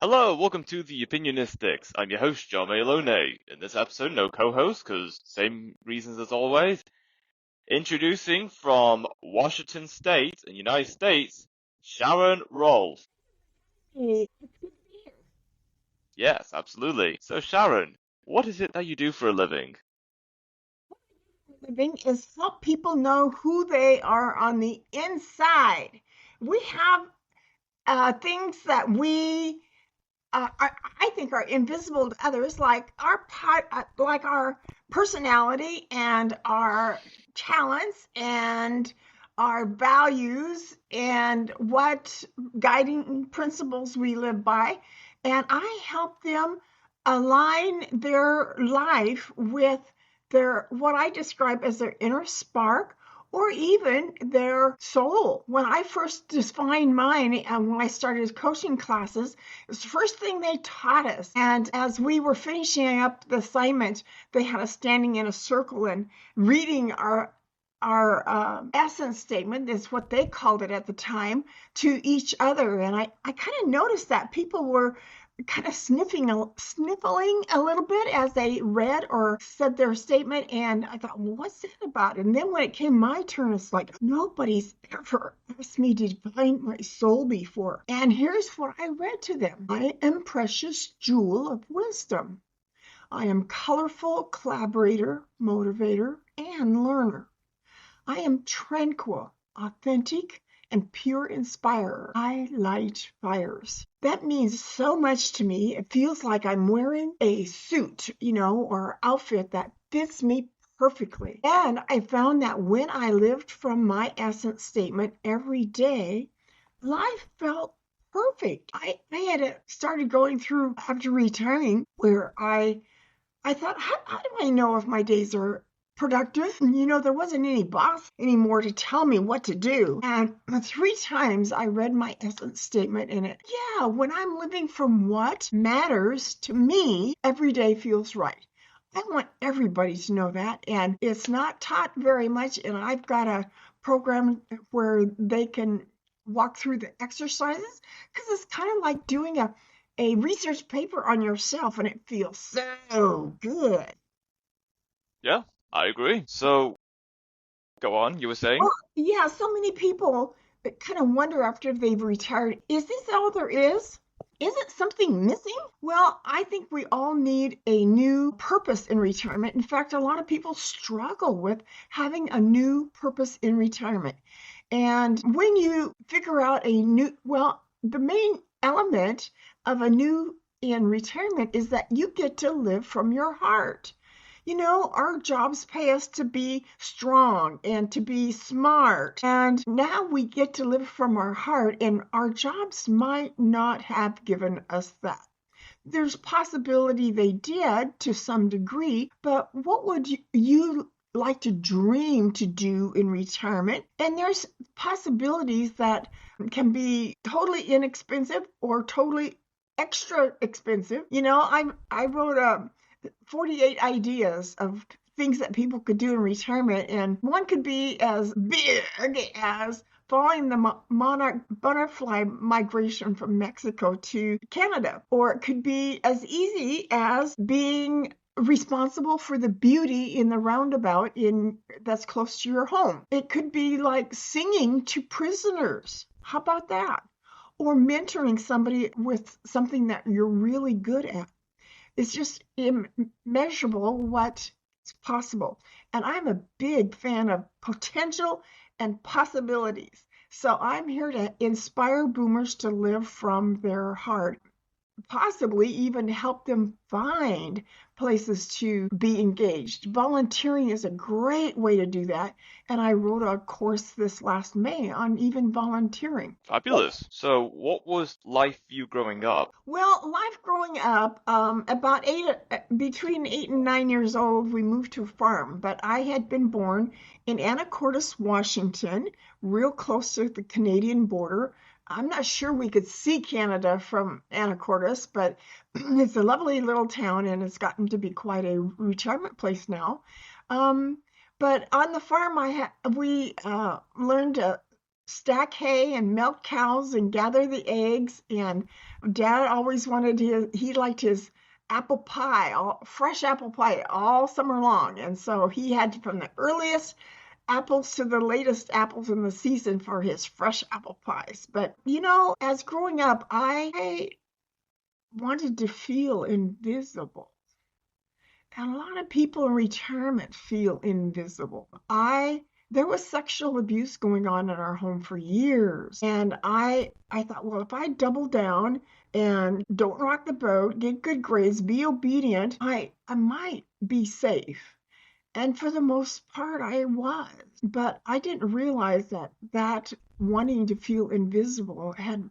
Hello, welcome to the Opinionistics. I'm your host, John Malone. In this episode, no co-host, because same reasons as always. Introducing from Washington State in the United States, Sharon Rolls. Hey, Yes, absolutely. So Sharon, what is it that you do for a living? living is help people know who they are on the inside. We have things that I think are invisible to others, like like our personality and our talents and our values and what guiding principles we live by. And I help them align their life with their what I describe as their inner spark or even their soul. When I first defined mine, and when I started coaching classes, it was the first thing they taught us. And as we were finishing up the assignment, they had us standing in a circle and reading our essence statement is what they called it at the time to each other. And I kind of noticed that people were kind of sniffling a little bit as they read or said their statement. And I thought, well, what's that about? And then when it came my turn, it's like, nobody's ever asked me to define my soul before. And here's what I read to them. I am precious jewel of wisdom. I am colorful collaborator, motivator, and learner. I am tranquil, authentic, and pure inspirer. I light fires. That means so much to me. It feels like I'm wearing a suit, or outfit that fits me perfectly. And I found that when I lived from my essence statement every day, life felt perfect. I had started going through after retiring where I thought, how do I know if my days are productive? There wasn't any boss anymore to tell me what to do. And three times I read my essence statement in it. Yeah, when I'm living from what matters to me, every day feels right. I want everybody to know that. And it's not taught very much. And I've got a program where they can walk through the exercises because it's kind of like doing a research paper on yourself and it feels so good. Yeah, I agree. So, go on, you were saying? Well, yeah, so many people kind of wonder after they've retired, is this all there is? Isn't something missing? Well, I think we all need a new purpose in retirement. In fact, a lot of people struggle with having a new purpose in retirement. And when you figure out the main element of a new in retirement is that you get to live from your heart. Our jobs pay us to be strong and to be smart. And now we get to live from our heart, and our jobs might not have given us that. There's possibility they did to some degree, but what would you like to dream to do in retirement? And there's possibilities that can be totally inexpensive or totally extra expensive. I wrote 48 ideas of things that people could do in retirement, and one could be as big as following the monarch butterfly migration from Mexico to Canada, or it could be as easy as being responsible for the beauty in the roundabout in that's close to your home. It could be like singing to prisoners. How about that? Or mentoring somebody with something that you're really good at. It's just immeasurable what's possible. And I'm a big fan of potential and possibilities. So I'm here to inspire boomers to live from their heart, possibly even help them find places to be engaged. Volunteering is a great way to do that. And I wrote a course this last May on even volunteering. Fabulous. So, what was life for you growing up? Well, life growing up, between 8 and 9 years old, we moved to a farm. But I had been born in Anacortes, Washington, real close to the Canadian border. I'm not sure we could see Canada from Anacortes, but it's a lovely little town and it's gotten to be quite a retirement place now. Um, but on the farm, we learned stack hay and milk cows and gather the eggs. And Dad always wanted he liked his apple pie, fresh apple pie all summer long. And so he had from the earliest apples to the latest apples in the season for his fresh apple pies. But as growing up, I wanted to feel invisible. And a lot of people in retirement feel invisible. There was sexual abuse going on in our home for years. And I thought, well, if I double down and don't rock the boat, get good grades, be obedient, I might be safe. And for the most part, I was. But I didn't realize that wanting to feel invisible had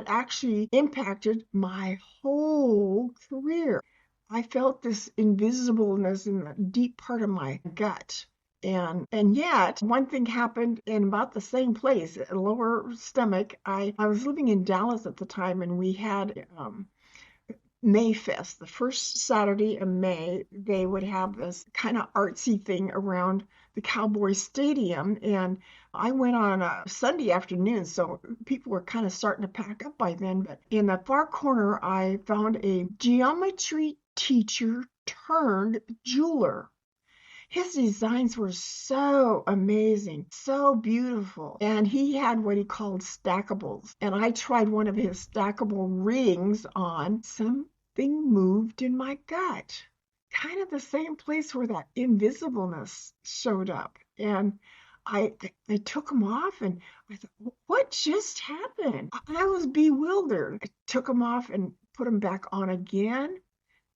actually impacted my whole career. I felt this invisibleness in the deep part of my gut. And yet one thing happened in about the same place, a lower stomach. I was living in Dallas at the time, and we had Mayfest, the first Saturday of May. They would have this kind of artsy thing around the Cowboy Stadium, and I went on a Sunday afternoon, so people were kind of starting to pack up by then. But in the far corner, I found a geometry teacher turned jeweler. His designs were so amazing, so beautiful. And he had what he called stackables. And I tried one of his stackable rings on. Something moved in my gut. Kind of the same place where that invisibleness showed up. And I took them off and I thought, what just happened? I was bewildered. I took them off and put them back on again.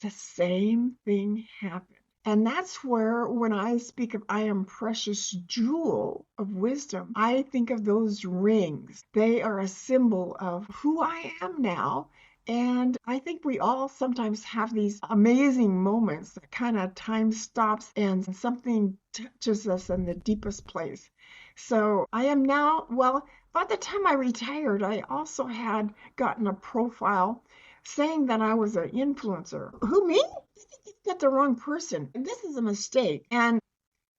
The same thing happened. And that's where, when I speak of I am precious jewel of wisdom, I think of those rings. They are a symbol of who I am now. And I think we all sometimes have these amazing moments that kind of time stops and something touches us in the deepest place. So I am now, well, by the time I retired, I also had gotten a profile saying that I was an influencer. Who, me? You've got the wrong person. This is a mistake. And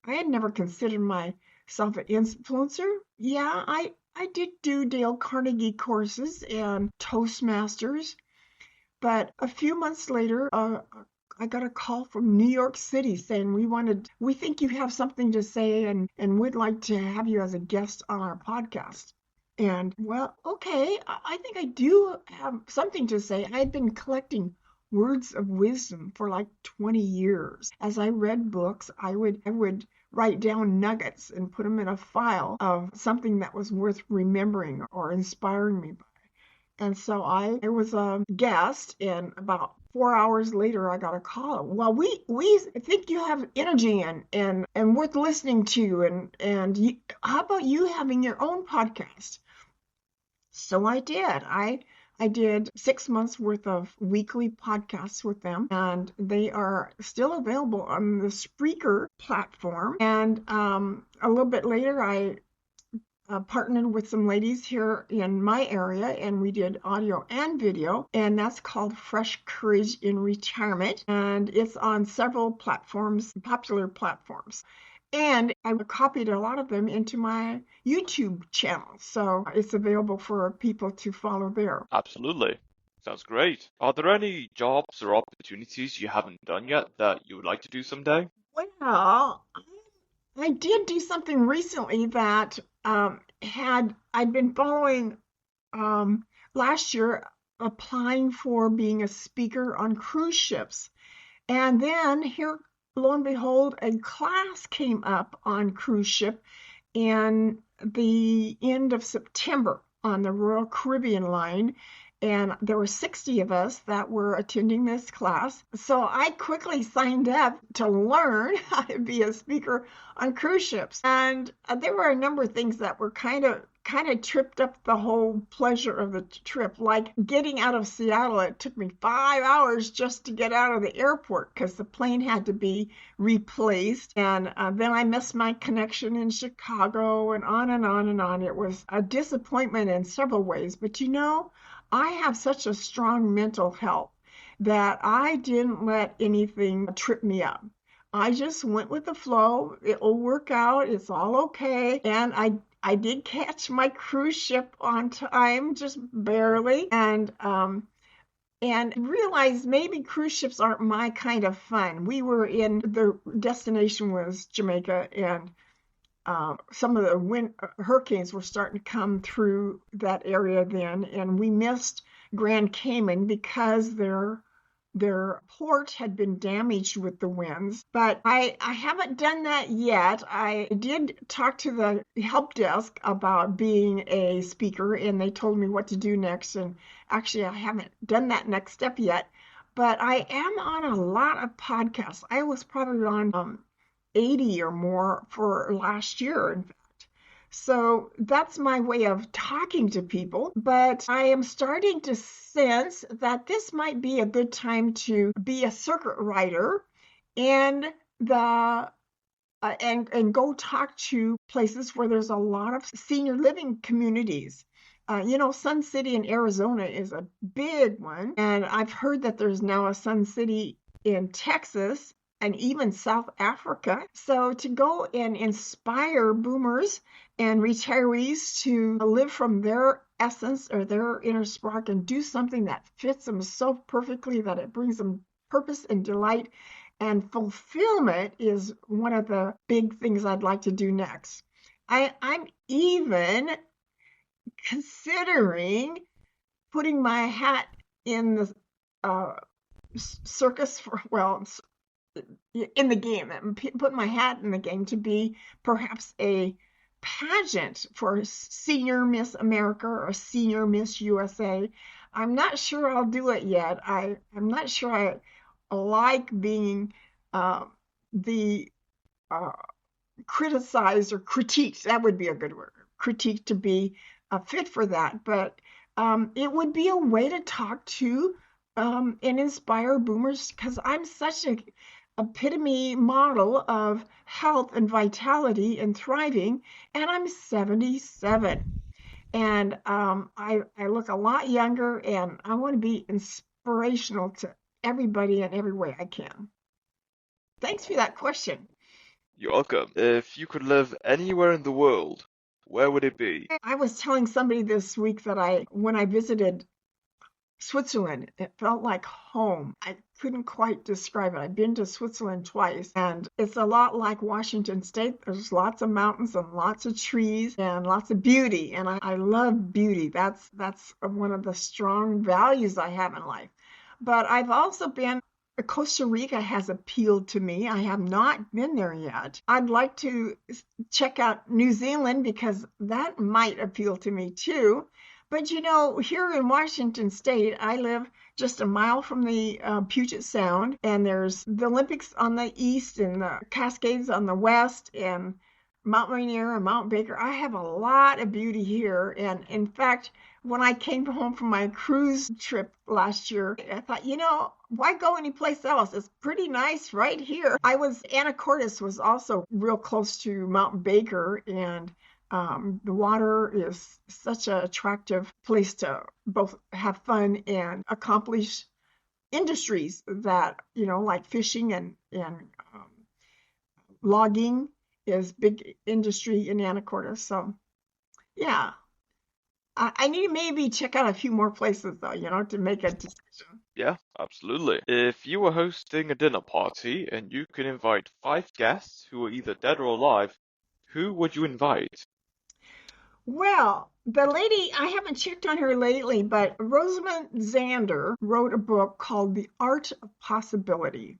I had never considered myself an influencer. Yeah, I did do Dale Carnegie courses and Toastmasters. But a few months later, I got a call from New York City saying we think you have something to say and would like to have you as a guest on our podcast. And well, okay, I think I do have something to say. I had been collecting words of wisdom for like 20 years. As I read books, I would write down nuggets and put them in a file of something that was worth remembering or inspiring me by. And so I was a guest, and about 4 hours later, I got a call. Well, we think you have energy and worth listening to, and how about you having your own podcast? So I did. I did 6 months worth of weekly podcasts with them, and they are still available on the Spreaker platform. And a little bit later, I partnered with some ladies here in my area, and we did audio and video, and that's called Fresh Courage in Retirement, and it's on several platforms, popular platforms. And I copied a lot of them into my YouTube channel, so it's available for people to follow there. Absolutely. Sounds great. Are there any jobs or opportunities you haven't done yet that you would like to do someday? Well, I did do something recently that I'd been following last year, applying for being a speaker on cruise ships. And then here, lo and behold, a class came up on cruise ship in the end of September on the Royal Caribbean line. And there were 60 of us that were attending this class. So I quickly signed up to learn how to be a speaker on cruise ships. And there were a number of things that were kind of tripped up the whole pleasure of the trip. Like getting out of Seattle, it took me 5 hours just to get out of the airport because the plane had to be replaced. And then I missed my connection in Chicago, and on and on and on. It was a disappointment in several ways. But I have such a strong mental health that I didn't let anything trip me up. I just went with the flow. It'll work out. It's all okay. And I did catch my cruise ship on time, just barely, and realized maybe cruise ships aren't my kind of fun. The destination was Jamaica, and some of the hurricanes were starting to come through that area then, and we missed Grand Cayman because their port had been damaged with the winds. But I haven't done that yet. I did talk to the help desk about being a speaker, and they told me what to do next. And actually, I haven't done that next step yet. But I am on a lot of podcasts. I was probably on 80 or more for last year, in fact. So that's my way of talking to people. But I am starting to sense that this might be a good time to be a circuit rider and the and go talk to places where there's a lot of senior living communities. Sun City in Arizona is a big one, and I've heard that there's now a Sun City in Texas and even South Africa. So to go and inspire boomers and retirees to live from their essence or their inner spark and do something that fits them so perfectly that it brings them purpose and delight and fulfillment is one of the big things I'd like to do next. I'm even considering putting my hat in the circus in the game, put my hat in the game to be perhaps a pageant for Senior Miss America or Senior Miss USA. I'm not sure I'll do it yet. I'm not sure I like being the criticized or critiqued. That would be a good word. Critique to be fit for that. But it would be a way to talk to and inspire boomers because I'm such an epitome model of health and vitality and thriving, and I'm 77. And I look a lot younger, and I want to be inspirational to everybody in every way I can. Thanks for that question. You're welcome. If you could live anywhere in the world, where would it be? I was telling somebody this week that when I visited Switzerland, it felt like home. I couldn't quite describe it. I've been to Switzerland twice, and it's a lot like Washington State. There's lots of mountains and lots of trees and lots of beauty, and I love beauty. That's one of the strong values I have in life. But I've also been Costa Rica has appealed to me. I have not been there yet. I'd like to check out New Zealand because that might appeal to me too. But here in Washington State, I live just a mile from the Puget Sound, and there's the Olympics on the east and the Cascades on the west, and Mount Rainier and Mount Baker. I have a lot of beauty here, and in fact, when I came home from my cruise trip last year, I thought, why go anyplace else? It's pretty nice right here. Anacortes was also real close to Mount Baker, and the water is such an attractive place to both have fun and accomplish industries that, like fishing and logging is big industry in Anacortes. So, yeah, I need to maybe check out a few more places though, to make a decision. Yeah, absolutely. If you were hosting a dinner party and you could invite 5 guests who are either dead or alive, who would you invite? Well, the lady, I haven't checked on her lately, but Rosamund Zander wrote a book called The Art of Possibility.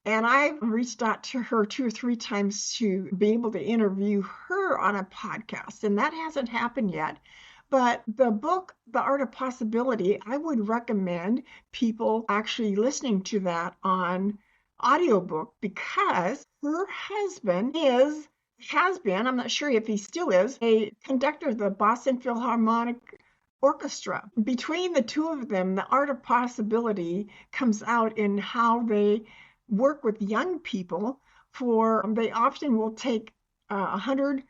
And I've reached out to her 2 or 3 times to be able to interview her on a podcast, and that hasn't happened yet. But the book, The Art of Possibility, I would recommend people actually listening to that on audiobook because her husband has been, I'm not sure if he still is, a conductor of the Boston Philharmonic Orchestra. Between the two of them, the art of possibility comes out in how they work with young people they often will take 100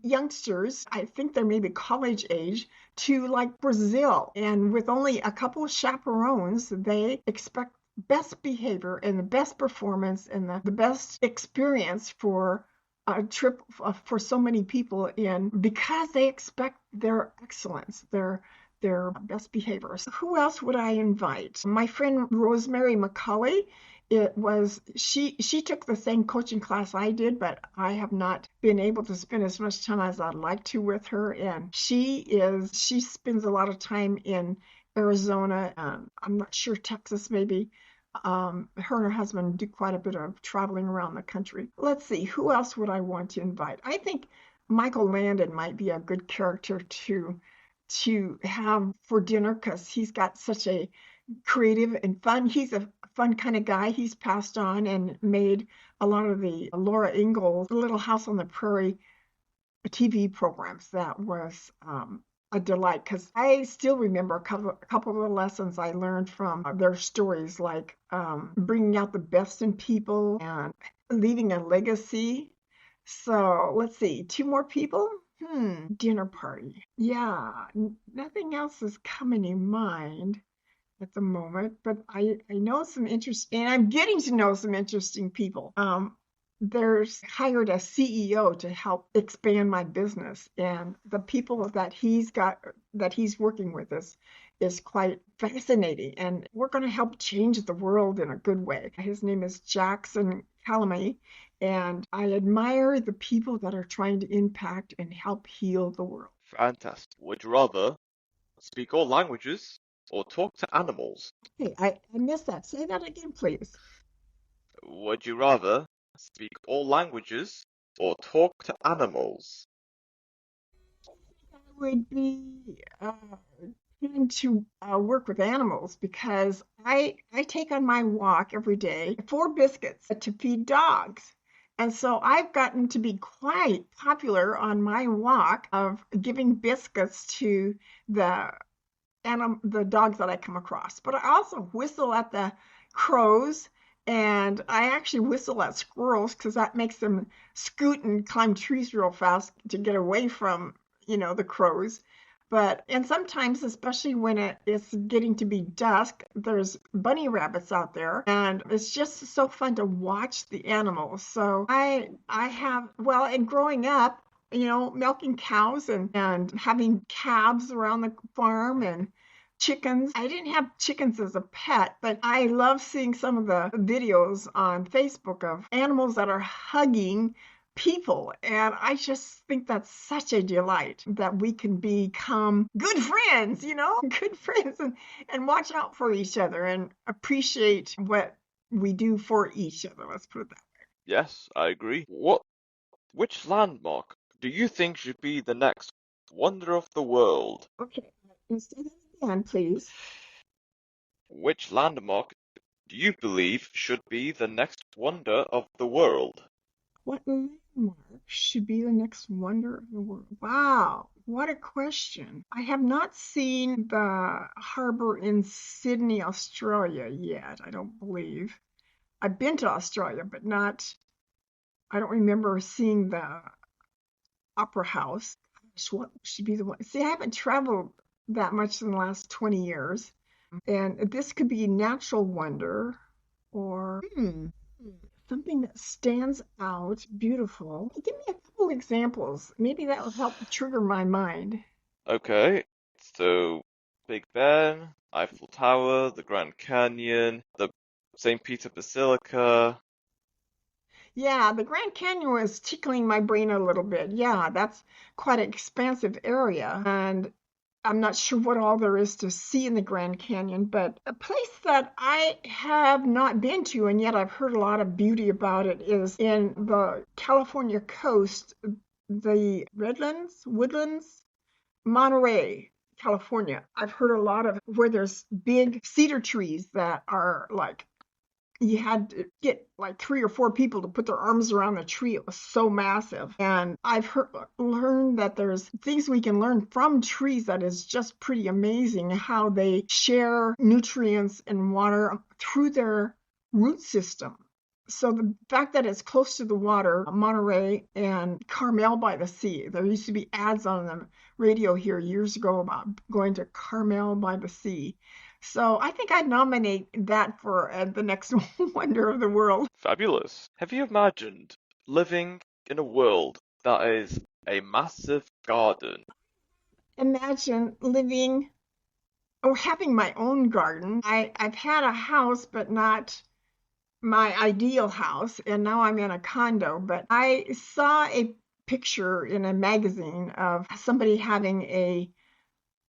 youngsters, I think they're maybe college age, to like Brazil. And with only a couple of chaperones, they expect best behavior and the best performance and the best experience for a trip for so many people in because they expect their excellence, their best behaviors. Who else would I invite? My friend Rosemary McCulley. She took the same coaching class I did, but I have not been able to spend as much time as I'd like to with her. And she spends a lot of time in Arizona. I'm not sure, Texas maybe. Her and her husband do quite a bit of traveling around the country. Let's see, who else would I want to invite? I think Michael Landon might be a good character to have for dinner because he's got such a creative and fun. He's a fun kind of guy. He's passed on and made a lot of the Laura Ingalls Little House on the Prairie TV programs. That was a delight because I still remember a couple of the lessons I learned from their stories, like bringing out the best in people and leaving a legacy. So let's see, two more people. Dinner party. Yeah, nothing else is coming to mind at the moment, but I know some interesting, and I'm getting to know some interesting people. There's hired a CEO to help expand my business, and the people that he's working with is quite fascinating, and we're going to help change the world in a good way. His name is Jackson Calamity, and I admire the people that are trying to impact and help heal the world. Fantastic. Would you rather speak all languages or talk to animals? Hey, I missed that. Say that again, please. Would you rather speak all languages or talk to animals? I would be trying to work with animals because I take on my walk every day 4 biscuits to feed dogs. And so I've gotten to be quite popular on my walk of giving biscuits to the the dogs that I come across. But I also whistle at the crows, and I actually whistle at squirrels because that makes them scoot and climb trees real fast to get away from, the crows. And sometimes, especially when it's getting to be dusk, there's bunny rabbits out there, and it's just so fun to watch the animals. So I have, well, and growing up, milking cows and having calves around the farm and chickens. I didn't have chickens as a pet, but I love seeing some of the videos on Facebook of animals that are hugging people. And I just think that's such a delight that we can become good friends, good friends and watch out for each other and appreciate what we do for each other. Let's put it that way. Yes, I agree. Which landmark do you think should be the next wonder of the world? Okay, let's do that again, please. Which landmark do you believe should be the next wonder of the world? What landmark should be the next wonder of the world? Wow, what a question. I have not seen the harbor in Sydney, Australia yet, I don't believe. I've been to Australia, but I don't remember seeing the Opera House. Gosh, what should be the one? See, I haven't traveled that much in the last 20 years. And this could be natural wonder or something that stands out, beautiful. Give me a couple examples. Maybe that will help trigger my mind. Okay, so Big Ben, Eiffel Tower, the Grand Canyon, the St. Peter Basilica. Yeah, the Grand Canyon was tickling my brain a little bit. Yeah, that's quite an expansive area. And I'm not sure what all there is to see in the Grand Canyon, but a place that I have not been to, and yet I've heard a lot of beauty about it, is in the California coast, the Woodlands, Monterey, California. I've heard a lot of where there's big cedar trees that are like you had to get like 3 or 4 people to put their arms around the tree. It was so massive. And learned that there's things we can learn from trees that is just pretty amazing how they share nutrients and water through their root system. So the fact that it's close to the water, Monterey and Carmel by the Sea, there used to be ads on the radio here years ago about going to Carmel by the Sea. So I think I'd nominate that for the next wonder of the world. Fabulous. Have you imagined living in a world that is a massive garden? Imagine living or having my own garden. I've had a house, but not my ideal house, and now I'm in a condo. But I saw a picture in a magazine of somebody having a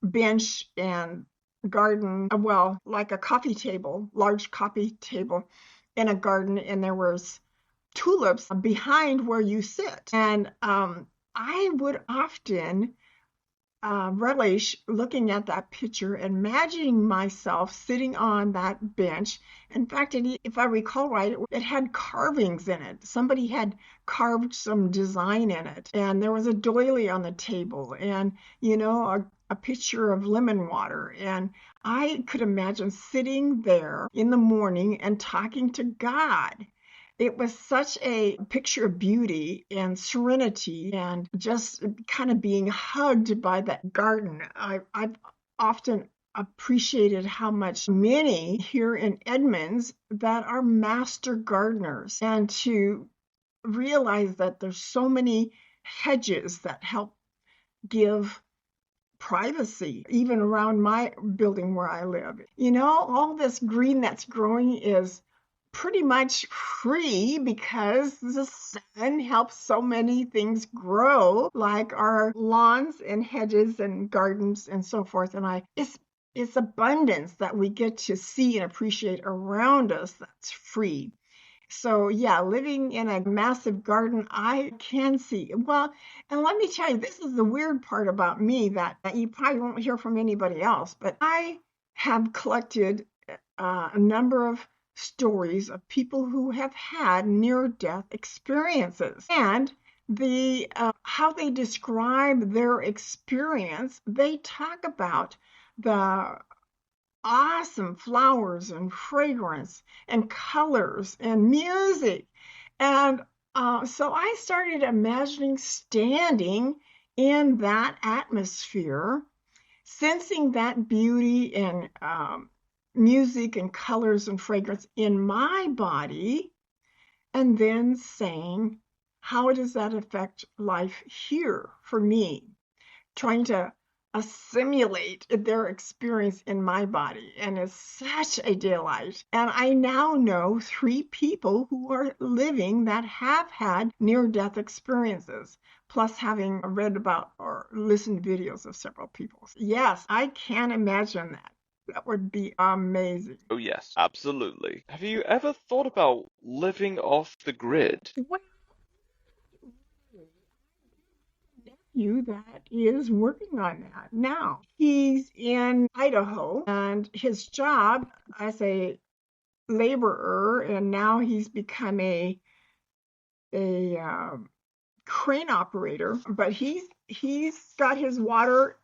bench and garden, well, like a coffee table, large coffee table in a garden, and there was tulips behind where you sit. And I would often relish looking at that picture, imagining myself sitting on that bench. In fact, if I recall right, it had carvings in it. Somebody had carved some design in it, and there was a doily on the table, and a pitcher of lemon water. And I could imagine sitting there in the morning and talking to God. It was such a picture of beauty and serenity and just kind of being hugged by that garden. I've often appreciated how much many here in Edmonds that are master gardeners, and to realize that there's so many hedges that help give privacy even around my building where I live. All this green that's growing is pretty much free because the sun helps so many things grow, like our lawns and hedges and gardens and so forth. And it's abundance that we get to see and appreciate around us that's free. So yeah, living in a massive garden, I can see. Well, and let me tell you, this is the weird part about me that you probably won't hear from anybody else, but I have collected a number of stories of people who have had near-death experiences, and the how they describe their experience. They talk about the awesome flowers and fragrance and colors and music. And so I started imagining standing in that atmosphere, sensing that beauty and music and colors and fragrance in my body, and then saying, how does that affect life here for me? Trying to assimilate their experience in my body, and it's such a delight. And I now know 3 people who are living that have had near-death experiences, plus having read about or listened to videos of several people. Yes, I can imagine that. That would be amazing. Oh, yes, absolutely. Have you ever thought about living off the grid? Well, nephew that is working on that now. He's in Idaho, and his job as a laborer, and now he's become a crane operator. But he's got his water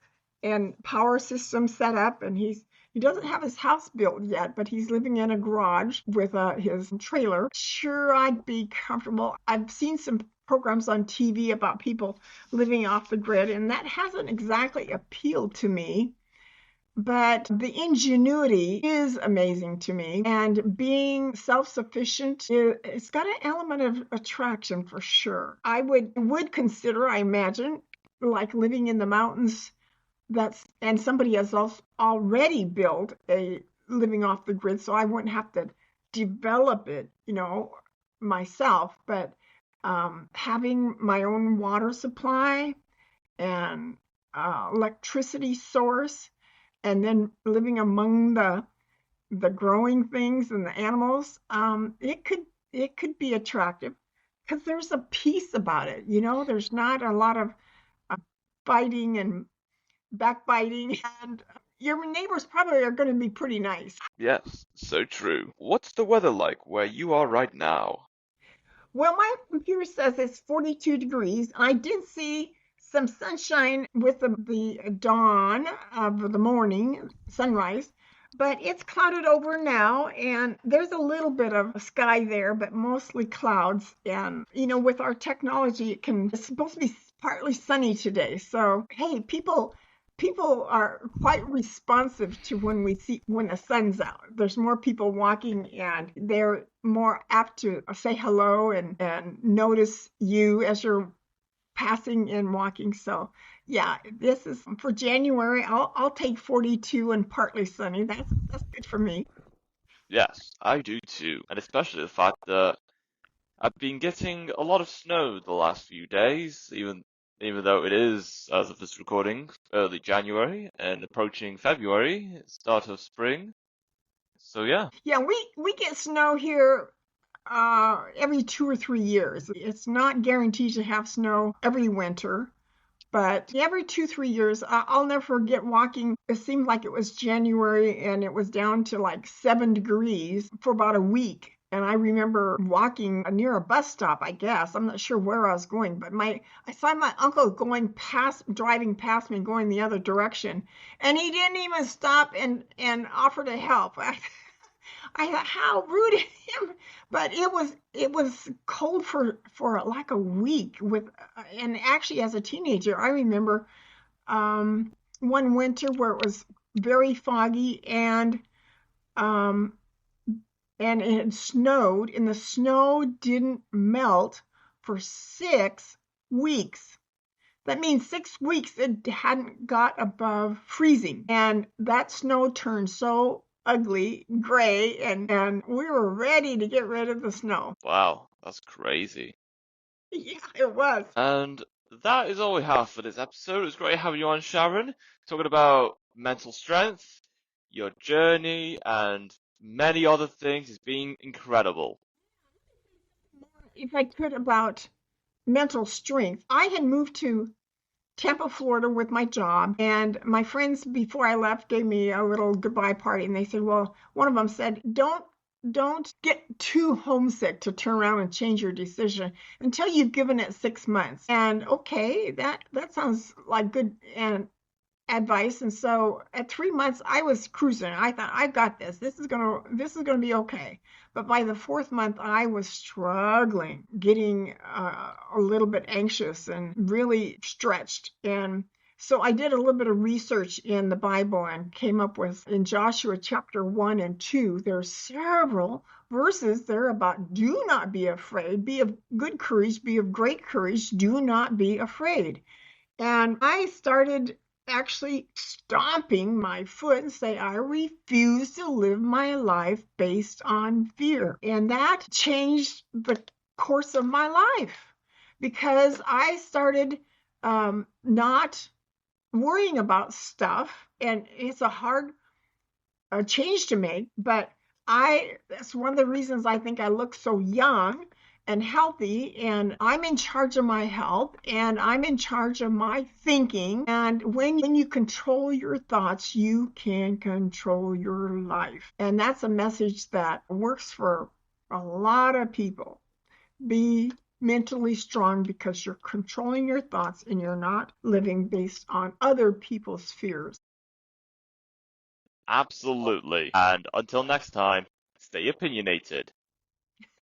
and power system set up, and he doesn't have his house built yet, but he's living in a garage with his trailer. Sure, I'd be comfortable. I've seen some programs on TV about people living off the grid, and that hasn't exactly appealed to me. But the ingenuity is amazing to me, and being self-sufficient, it's got an element of attraction for sure. I would consider, I imagine, like living in the mountains. And somebody has already built a living off the grid, so I wouldn't have to develop it, myself. But having my own water supply and electricity source, and then living among the growing things and the animals, it could be attractive because there's a peace about it. There's not a lot of fighting and backbiting, and your neighbors probably are going to be pretty nice. Yes, so true. What's the weather like where you are right now? Well, my computer says it's 42 degrees. I did see some sunshine with the dawn of the morning, sunrise, but it's clouded over now, and there's a little bit of sky there, but mostly clouds. And, with our technology, it's supposed to be partly sunny today. So, hey, people, people are quite responsive to when the sun's out. There's more people walking and they're more apt to say hello and notice you as you're passing and walking. So yeah, this is for January. I'll take 42 and partly sunny. That's good for me. Yes, I do too, and especially the fact that I've been getting a lot of snow the last few days, even though it is, as of this recording, early January and approaching February, start of spring. So yeah, Yeah, we get snow here every 2 or 3 years. It's not guaranteed to have snow every winter, but every 2, 3 years, I'll never forget walking. It seemed like it was January and it was down to like 7 degrees for about a week. And I remember walking near a bus stop, I guess. I'm not sure where I was going, but I saw my uncle driving past me, going the other direction, and he didn't even stop and offer to help. I thought, how rude of him. But it was cold for like a week and actually as a teenager, I remember one winter where it was very foggy um, and it had snowed, and the snow didn't melt for 6 weeks. That means 6 weeks it hadn't got above freezing. And that snow turned so ugly, gray, and we were ready to get rid of the snow. wow, that's crazy. Yeah, it was. And that is all we have for this episode. It was great having you on, Sharon, talking about mental strength, your journey, and many other things. It's been incredible. If I could, about mental strength, I had moved to Tampa, Florida with my job. And my friends, before I left, gave me a little goodbye party. And they said, well, one of them said, don't get too homesick to turn around and change your decision until you've given it 6 months. And okay, that sounds like good and advice. And so at 3 months, I was cruising. I thought, I got this. This is gonna be okay. But by the fourth month, I was struggling, getting a little bit anxious and really stretched. And so I did a little bit of research in the Bible and came up with in Joshua chapter 1 and 2. There's several verses there about do not be afraid, be of good courage, be of great courage, do not be afraid. And I started actually stomping my foot and say, I refuse to live my life based on fear. And that changed the course of my life because I started not worrying about stuff. And it's a hard change to make, but that's one of the reasons I think I look so young and healthy, and I'm in charge of my health and I'm in charge of my thinking. And when you control your thoughts, you can control your life. And that's a message that works for a lot of people. Be mentally strong because you're controlling your thoughts and you're not living based on other people's fears. Absolutely. And until next time, stay opinionated.